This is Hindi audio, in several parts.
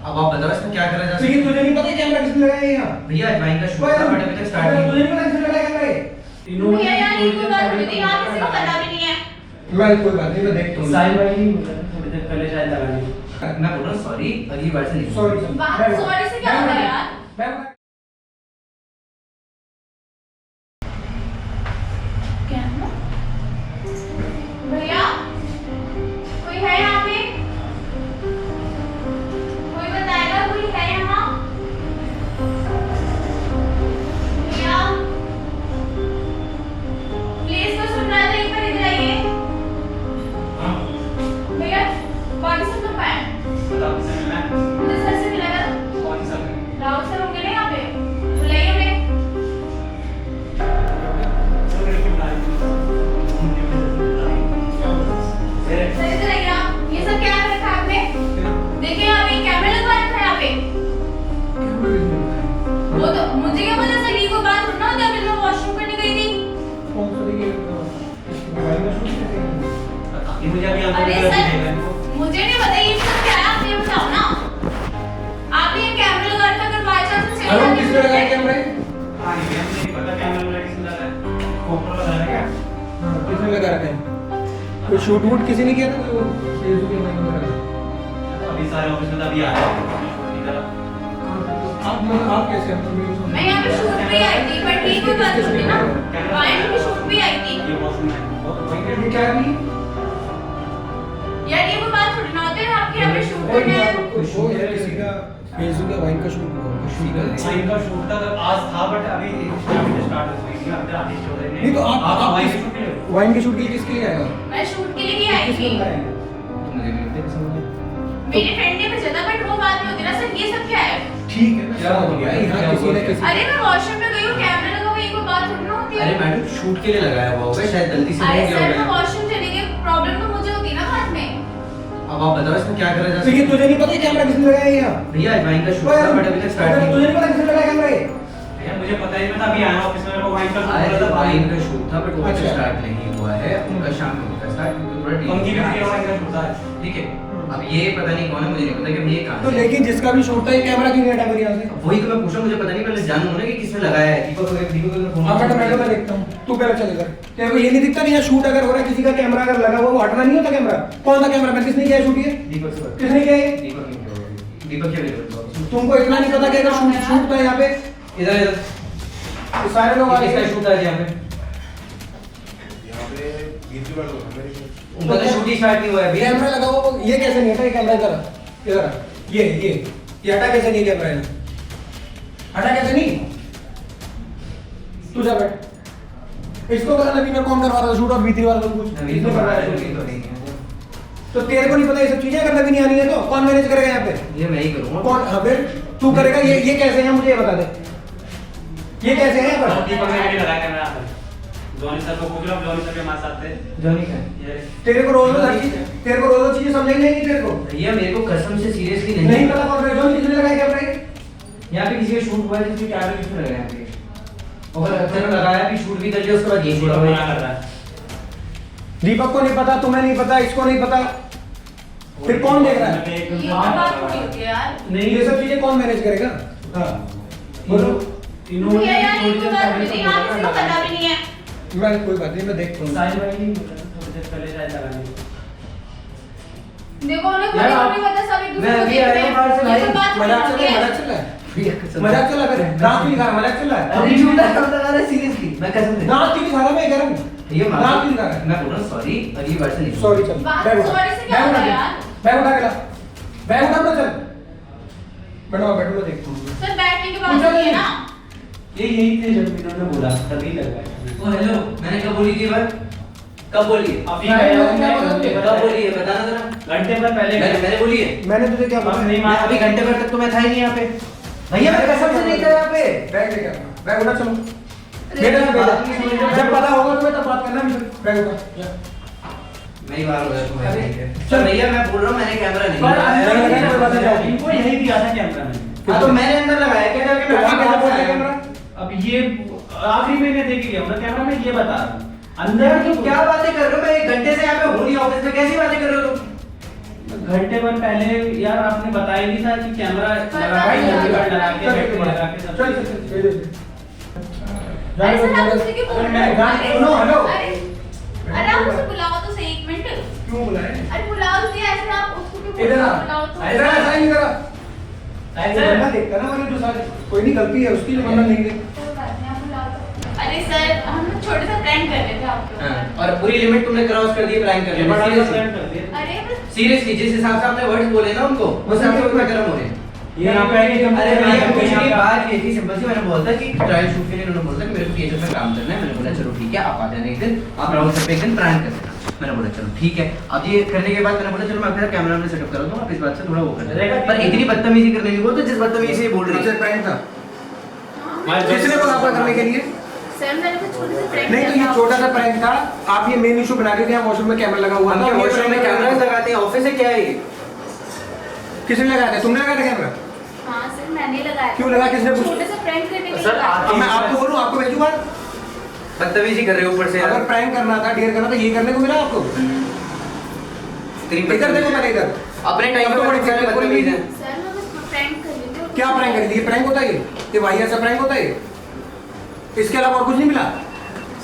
अब आप बताओ इसमें क्या करा जा सकता लेकिन तुझे नहीं पता कैमरा किसने लगाया है यहाँ? भैया ड्राइंग का शूट था बट अभी तक स्टार्ट नहीं तुझे नहीं पता किसने लगाया कैमरा ये? भैया यार ये कोई बात नहीं थी, यहाँ किसी को पता भी नहीं है। मैं कोई बात नहीं, मैं देखता हूँ। साहिल भाई नहीं बोला था, थोड़ी देर पहले शायद लगाने। मैं बोल रहा हूँ सॉरी, अगली बार से नहीं सॉरी बात सॉरी से क्या होगा यार? क्या हुआ? भैया कोई है यहाँ पे? कोई बताएगा कोई है यहाँ? भैया प्लीज तो सुन रहा था, एक बार इधर आइए। भैया बाकी सब तो पाए बताओ किसने मिला? मुझे सर से मिला था। कौन सा मिला? राहुल सर होंगे ना यहाँ पे, बुलाइए उन्हें। जो लड़की बुला रही थी। सर इधर आइए आप। ये सब क्या रखा है आपने? देखिए यहाँ पे कैमरा लगवा रखा है यहाँ पे। वो तो मुझे क्या पता, सर ये कोई बात सुनना होता है, मैं वॉशरूम करने गई थी। ये मुझे अभी अरे अंदर सर देगा इनको। मुझे नहीं पता ये सब क्या है, आप ये बताओ ना। आपने ये कैमरा लगा रखा, अगर बाय चांस से हेलो, किसने लगाया कैमरा ये? हाँ, ये हमें नहीं पता कैमरा वाला किसने लगाया है। कोपरा लगा रहा है क्या? हाँ, किसने लगा रखा है? कोई शूट वूट किसी ने किया था? कोई वो फेसबुक के माइक में लगा। तो अभी सारे ऑफिस में तो अभी आ रहे हैं। इधर आप कैसे हैं? मैं यहाँ पे शूट पे आई थी, बट ये कोई बात नहीं ना। क्लाइंट की शूट पे आई थी। ये वॉशरूम है। ये क्या है? यार ये कोई बात थोड़ी ना होती है, आपके यहाँ पे शूट कोई करना है। नहीं, कोई शो है किसी का फेसबुक या वाइन का शूट हुआ हाँ, इनका शूट था तो आज था बट अभी स्टार्ट हो गई थी। अब तो आर्टिस्ट हो रहे हैं। नहीं तो आप वाइन के शूट के लिए वाइन के शूट के लिए किसके लिए आए हो? मैं शूट के लिए ही आई किसने थी। बुलाया? मुझे नहीं पता समझ मेरे फ्रेंड ने भेजा था, बट वो बात नहीं होती ना सर। ये सब क्या है? ठीक है ना, क्या हो गया? यहाँ क्या किसी हुआ? ने किसी अरे मैं वॉशरूम में गई हूँ, कैमरा लगा हुआ है, ये कोई बात थोड़ी ना होती है। अरे मैडम शूट के लिए लगाया हुआ होगा, शायद गलती से अरे नहीं किया सर मैं होगा। वॉशरूम चली गई, प्रॉब्लम तो मुझे होती ना बाद में। अब आप बताओ इसमें क्या करा जा सकता लेकिन तुझे नहीं पता कैमरा किसने लगाया है यहाँ? भैया ड्राइंग का शूट था बट अभी तक स्टार्ट नहीं तुझे नहीं पता किसने लगाया कैमरा ये? यार मुझे पता ही नहीं था। अभी आया ऑफिस में, मेरे को वाइन का शूट आज बोला था। वाइन का शूट था बट वो अच्छा। स्टार्ट नहीं हुआ है, उनका शाम को होगा स्टार्ट, क्योंकि थोड़ा उनकी भी delay वाइन है। का शूट था आज। ठीक है, अब ये पता नहीं कौन है, मुझे नहीं पता कि अब ये कहां तो से लेकिन जिसका भी शूट था ये कैमरा क्यों नहीं हटा फिर यहाँ से? अब वही तो मैं पूछा, मुझे पता नहीं, पहले जानूं ना कि किसने लगाया है। दीपक को मैं फोन हाँ मैडम मैं देखता हूँ, तू पहले चल इधर। तेरे को ये नहीं दिखता कि यहाँ शूट अगर हो रहा है, किसी का कैमरा अगर लगा हुआ वो हटना नहीं होता कैमरा? कौन सा कैमरा? मैं किसने किया है शूट ये? दीपक से बात- किसने किया है? दीपक नहीं किया होगा। दीपक क्या बोल तुमको इतना नहीं पता कि अगर शूट शूट था यहाँ पे इधर इधर तो सारे लोग आ किसका गए। शूट था यहाँ पे? यहाँ पे गीत वाला होगा मेरी उनका तो शूट ही स्टार्ट नहीं हुआ है भैया। कैमरा लगा हुआ ये कैसे नहीं हटा? ये कैमरा इधर आ, इधर आ। ये हटा कैसे नहीं कैमरा है? हटा कैसे नहीं? तू जा बैठ। इसको पता नबी ने कौन करवा रहा था शूट और बीती वाला सब कुछ? नवीन किसने तो करवाया बड़ा है, शूट? नवीन तो नहीं है। तो तेरे को नहीं पता ये सब चीजें? अगर नबी नहीं आनी है तो कौन मैनेज करेगा यहाँ पे? ये मैं ही करूँगा। कौन? हाँ फिर तू करेगा। ये कैसे है मुझे ये बता दे। ये कैसे है और पर? दीपक ने भी लगाया कैमरा पर। जॉनी सर को पूछ लो, जॉनी सर के हमारे साथ थे। जॉनी का है? ये तेरे को रोज हर चीज तेरे को रोज चीजें समझ नहीं आएगी तेरे को? भैया मेरे को कसम से सीरियसली नहीं नहीं पता कौन जो किसने लगाया कैमरा ये? यहाँ पे किसी का शूट हुआ है, किसी का कैमरा किसने लगाया यहाँ पे? और अगर लगाया भी, शूट भी कर लिया, उसके बाद ये थोड़ा छोड़ा मना कर रहा है। दीपक को नहीं पता, तुम्हें नहीं पता, इसको नहीं पता, फिर कौन देख रहा है? ये कोई बात थोड़ी होती है यार। नहीं ये सब चीजें कौन मैनेज करेगा? हाँ बोलो। भैया यार ये कोई बात नहीं थी, यहाँ किसी को पता भी नहीं है। मैं कोई बात नहीं, मैं देखता हूँ। साहिल भाई नहीं बोला था, थोड़ी देर पहले शायद लगाने। देखो उन्हें खुद यार, ही नहीं पता, सब एक दूसरे मैं को अभी देख आया रहे हूँ हैं। बाहर से ये भाई। कोई बात मजाक थोड़ी चल रहा है, होती है। मजाक चल रहा है, दांत क्यों दिखा रहा है? मजाक चल रहा है। अभी झूठा काम लगा रहा है सीरियसली, मैं कसम से। दांत क्यों दिखा रहा है? मैं कह रहा हूँ ये दांत क्यों दिखा रहा है? मैं बोल रहा हूँ सॉरी, अगली बार से नहीं। सॉरी चल बात बैग उठा। sorry से क्या बैग होगा उठा के- यार? बैग उठा के ला। बैग उठा अपना चल। बैठो बैठो, मैं देखता हूँ। सर बैठने की बात कुछ होती है नहीं। ना। ये यही थे जब इन्होंने बोला, तभी लगाया। ओ हेलो, मैंने कब बोली थी बात? कब बोली है? अभी नहीं, गया नहीं, हूँ, नहीं, घंटे कब भर बोली है बताना जरा। घंटे भर पहले गया। मैंने बोली है? मैंने तुझे क्या बोला? अब नहीं मैं अभी घंटे भर तक तो मैं था ही नहीं यहाँ पे। भैया मैं कसम से नहीं था यहाँ पे। बैग लेके आ। बैग उठा चलो। अरे बेटा बात बेटा नहीं समझ रहा। जब पता होगा तुम्हें तब बात करना। बैग उठा जा। मैं ही बाहर हो गया तुम्हें अरे, नहीं है। चल। चल भैया मैं बोल रहा हूँ मैंने कैमरा नहीं पर लगाया। नहीं लगाया, कोई बात नहीं, जाओ। इनको यही दिया था कैमरा में। हाँ तो मैंने अंदर लगाया क्या जाके तो वहाँ कैसे बोल रहा है कैमरा? कैमरा? अब ये आखिरी महीने देख लिया ना कैमरा में, ये बता रहा हूँ। अंदर तुम क्या बातें कर रहे हो? मैं 1 घंटे से यहाँ पे हूँ नहीं ऑफिस में, कैसी बातें कर रहे हो तुम? घंटे भर पहले यार आपने बताया नहीं था कि कैमरा लगा के सब चल अरे सर आप दूसरे के फोन मैं गाड़ी सुनो हेलो अरे आप उसे बुलाओ तो सही 1 मिनट। क्यों बुलाए अरे बुलाओ तो ऐसे आप उसको क्यों इधर आ बुलाओ तो इधर आ साइन करा ऐसे बंदा देखता ना मैंने जो सारे कोई नहीं गलती है उसकी जो बंदा नहीं दे कोई बात नहीं, आप बुलाओ तो। अरे सर हम ना छोटे सा प्रैंक कर रहे थे आपके हाँ, ऊपर। और पूरी लिमिट तुमने क्रॉस कर दी प्रैंक ये बड़ा करने प्लान कर दिया। अरे बस सीरियसली जिस हिसाब से आपने वर्ड्स बोले ना उनको उस हिसाब से उतना गर्म हो रहे हैं। ये यहाँ पे आके जब अरे भैया कुछ नहीं, यहाँ बात ये थी सिंपल सी, मैंने बोला था कि ट्रायल शूट के लिए उन्होंने बोला था कि मेरे को थिएटर में काम करना है। मैंने बोला चलो ठीक है, आप आ जाना एक दिन, आप राहुल सर पे एक दिन प्रैंक कर देना। मैंने बोला चलो ठीक है। अब ये करने के बाद मैंने बोला चलो मैं आपके साथ कैमरा में सेटअप करा दूँ, आप इस बात से थोड़ा वो कर देना। पर इतनी बदतमीजी करने नहीं बोल तो जिस बदतमीजी से बोल रही है। प्रैंक था हाँ, किसने बोला आपका करने के लिए सर मैंने तो छोटे से प्रैंक नहीं तो ये छोटा सा प्रैंक था आप ये मेन इशू बना रहे थे यहाँ वॉशरूम में कैमरा लगा हुआ था हम वॉशरूम में कैमरास लगाते हैं, ऑफिस है क्या है ये? किसने लगाया था तुमने लगाया था कैमरा हाँ सर मैंने लगाया। क्यों लगा, किसने पूछा? छोटे से प्रैंक करने के लिए सर, लगाया। अब मैं आपको बोलूं आपको भेजूं बात बदतमीजी कर रहे हो ऊपर से अगर यार। प्रैंक करना था डेयर करना था ये करने को मिला आपको इधर देखो मैंने इधर अपने टाइम अब पे तो बड़ी बड़ी सारे दिक्कत बदतमीज हैं। सर मैं बस प्रैंक कर रही थी। क्या प्रैंक कर दिए प्रैंक होता है ये भाई ऐसा प्रैंक होता है इसके अलावा और कुछ नहीं मिला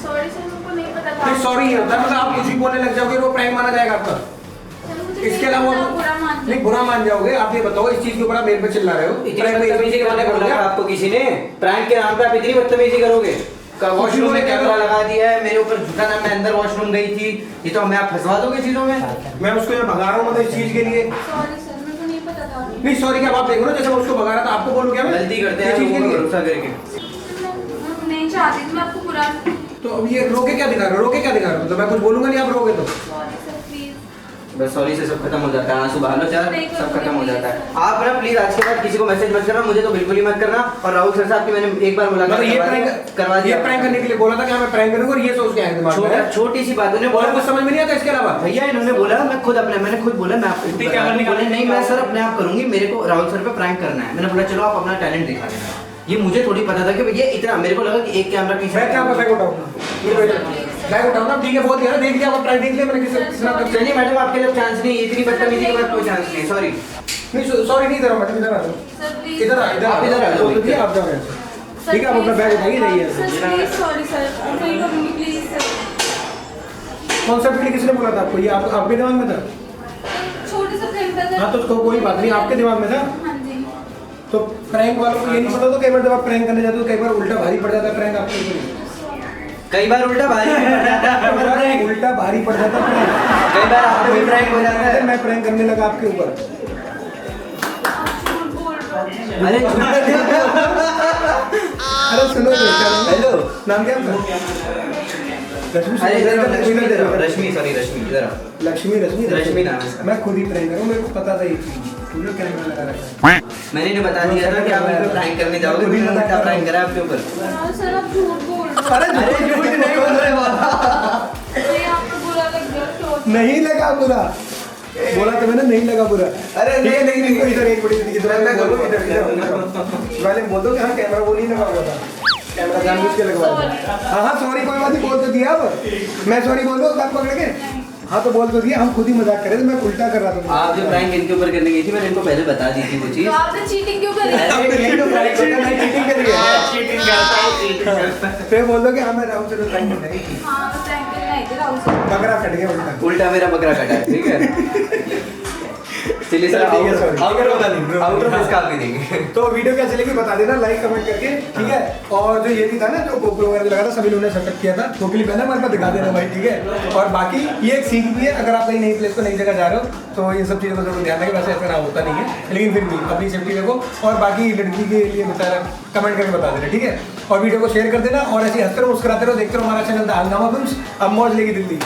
सॉरी सर मुझको नहीं पता था। सॉरी ये होता है मतलब आप कुछ भी बोलने लग जाओगे वो प्रैंक माना जाएगा आपका सर, मुझे इसके नहीं अलावा पता, और- बुरा मान नहीं बुरा मान जाओगे आप ये बताओ इस चीज के ऊपर आप मेरे पे चिल्ला रहे हो इतनी प्रैंक में इस बदतमीजी चीज़ करने को बोला बोला था आपको किसी ने? प्रैंक के नाम पे आप इतनी बदतमीजी करोगे? वॉशरूम में कैमरा लगा दिया है, मेरे ऊपर झूठा नाम, मैं अंदर वॉशरूम गई थी, ये तो हमें आप फंसवा दोगे चीजों में। मैं उसको यहाँ भगा रहा हूँ मतलब इस चीज के लिए सॉरी सर मुझको नहीं पता था। नहीं सॉरी क्या आप देखो ना जैसे मैं उसको भगा रहा था आपको बोलूँ क्या मैं गलती करते इस हैं चीज के लोगों पर लिए भरोसा करके। मैं नहीं चाहती थी मैं आपको बुरा। तो अब ये रोके क्या दिखा रहे हो रोके क्या दिखा रहे हो मतलब मैं कुछ बोलूंगा नहीं आप रोगे तो सॉरी सर प्लीज। बस सॉरी से सब खत्म हो जाता है, आंसू बहा लो चार, नहीं सब करूँगी, खत्म हो जाता है। please। आप ना प्लीज आज के बाद किसी को मैसेज मत करना, मुझे तो बिल्कुल ही मत करना। और राहुल सर साहब की मैंने एक बार मुलाकात मतलब ये करवा प्रैंक दिया ये प्रैंक करने के लिए बोला था कि हाँ, मैं प्रैंक करूंगा और ये सोच के आए दिमाग में छोटी सी बात उन्हें और बोला कुछ समझ में नहीं आता इसके अलावा भैया इन्होंने बोला मैं खुद बोला मैं आपको ठीक है, अगर बोले नहीं मैं सर अपने आप करूंगी, मेरे को राहुल सर पे प्रैंक करना है। मैंने बोला चलो आप अपना टैलेंट दिखा देना। ये मुझे थोड़ी पता था कि भैया इतना, मेरे को लगा कि एक कैमरा पीछे मैं क्या बैग उठाऊं बैग उठाऊं ठीक है बहुत यार देख लिया आप ट्राई देख लिया मैंने किसी ना कर चलिए मैडम आपके लिए चांस नहीं, इतनी बदतमीजी के बाद कोई चांस नहीं, सॉरी। नहीं सॉरी नहीं इधर आओ मैडम इधर आ जाओ सर प्लीज। इधर आप इधर आ जाओ। तो ठीक है आप जाओ यहाँ से। ठीक है आप अपना बैग उठाइए जाइए सर प्लीज सॉरी सर नहीं करूँगी प्लीज सर। कॉन्सेप्ट के लिए किसने बोला था आपको ये आपके दिमाग में था छोटे से प्रैंक था सर। हाँ तो उसको कोई बात नहीं आपके दिमाग में था हाँ जी। तो प्रैंक वालों को ये नहीं पता तो कई बार जब आप प्रैंक करने जाते हो कई बार उल्टा भारी पड़ जाता है प्रैंक आपके ऊपर कई बार उल्टा भारी भी पड़ जाता है आपके ऊपर prank। उल्टा भारी पड़ जाता है प्रैंक कई बार आपको भी प्रैंक हो जाता है। मैं प्रैंक करने लगा आपके ऊपर आप झूठ बोल रहे हो। अरे अरे सुनो तो क्या नाम है? हेलो नाम क्या आपका रश्मि अरे इधर आओ, इधर इधर आओ, इधर रश्मि सॉरी रश्मि इधर आओ। रश्मि रश्मि नाम है इसका। मैं खुद ही प्रैंक करूँ मेरे को पता था ये चीज पूरा कैमरा लगा रखा है मैंने इन्हें बता दिया था कि आप इनको प्रैंक करने जाओगे, खुद ही उन्होंने मजाक उल्टा कर रहा प्रैंक हूँ। करा आपके ऊपर। सर आप झूठ बोल रहे हो। अरे झूठ नहीं बोल रहे बाबा नहीं आपको बुरा लग गया तो। नहीं लगा बुरा बोला तो मैंने नहीं लगा बुरा अरे ठीक है नहीं, नहीं इधर एक मिनट इधर मैं बोलो करूँ, इधर इधर वाले बोल दो कि हाँ कैमरा वो नहीं लगा हुआ था कैमरा जानबूझ के लगवा दिया हाँ हाँ सॉरी कोई बात नहीं बोल तो दिया अब मैं सॉरी बोल दो बात पकड़ के हाँ तो बोल तो दिया हम खुद ही मजाक कर रहे थे मैं उल्टा कर रहा था आप जो प्रैंक इनके ऊपर करने गई थी मैंने इनको पहले बता दी थी वो चीज। तो आपने चीटिंग क्यों करी? अरे ये तो prank होता है, मैं cheating कर रही है। चीटिंग करता है, cheating करता है। फिर बोल दो कि हाँ मैं राहुल से प्रैंक करने आई थी हाँ मैं प्रैंक करने आई थी राहुल से। पकड़ा कट गया उल्टा उल्टा मेरा बकरा कटा है, ठीक है। चलिए सर ठीक है, sorry। आउटर में इसका आप भी देंगे। तो वीडियो कैसी लगी बता देना लाइक कमेंट करके ठीक है और जो ये भी था ना जो GoPro वगैरह लगा था सभी लोगों ने सेटअप किया था वो क्लिप है ना हमारे पास दिखा देना भाई ठीक है और बाकी ये एक सीख भी है अगर आप कहीं नई प्लेस को नई जगह जा रहे हो तो इन सब चीज़ों का जरूर ध्यान रखें वैसे ऐसा ना होता नहीं है लेकिन फिर भी अपनी सेफ्टी देखो और बाकी लड़की के लिए बेचारा कमेंट करके बता देना ठीक है और वीडियो को शेयर कर देना और ऐसे हंसते रहो मुस्कुराते रहो देखते रहो हमारा चैनल था हंगामा फिल्म्स अब मौज लेगी दिल्ली।